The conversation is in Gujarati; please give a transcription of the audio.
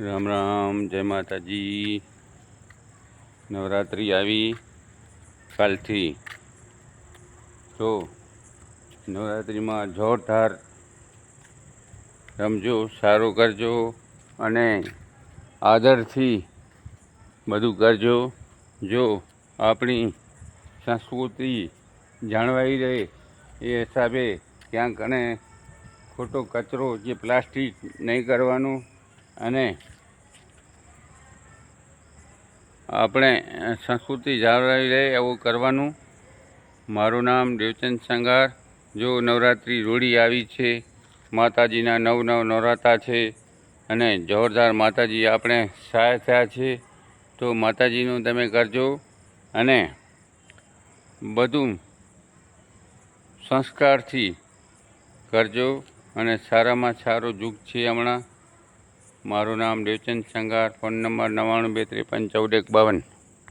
રામ રામ, જય માતાજી। નવરાત્રિ આવી કાલથી, તો નવરાત્રિમાં જોરદાર રમજો, સારું કરજો અને આદરથી બધું કરજો। જો આપણી સંસ્કૃતિ જાળવાઈ રહે એ હિસાબે ક્યાંક અને ખોટો કચરો જે પ્લાસ્ટિક નહીં કરવાનું અને આપણે સંસ્કૃતિ જાળવાઈ રહે એવું કરવાનું। મારું નામ દેવચંદ સંઘાર। જો નવરાત્રિ રૂઢી આવી છે, માતાજીના નવ નવરાત્રા છે અને જોરદાર માતાજી આપણે સહાય થયા છે, તો માતાજીનું તમે કરજો અને બધું સંસ્કારથી કરજો અને સારામાં સારું યુગ છે હમણાં। મારું નામ દેવચંદ સંઘાર। Phone number 92 253 14 51।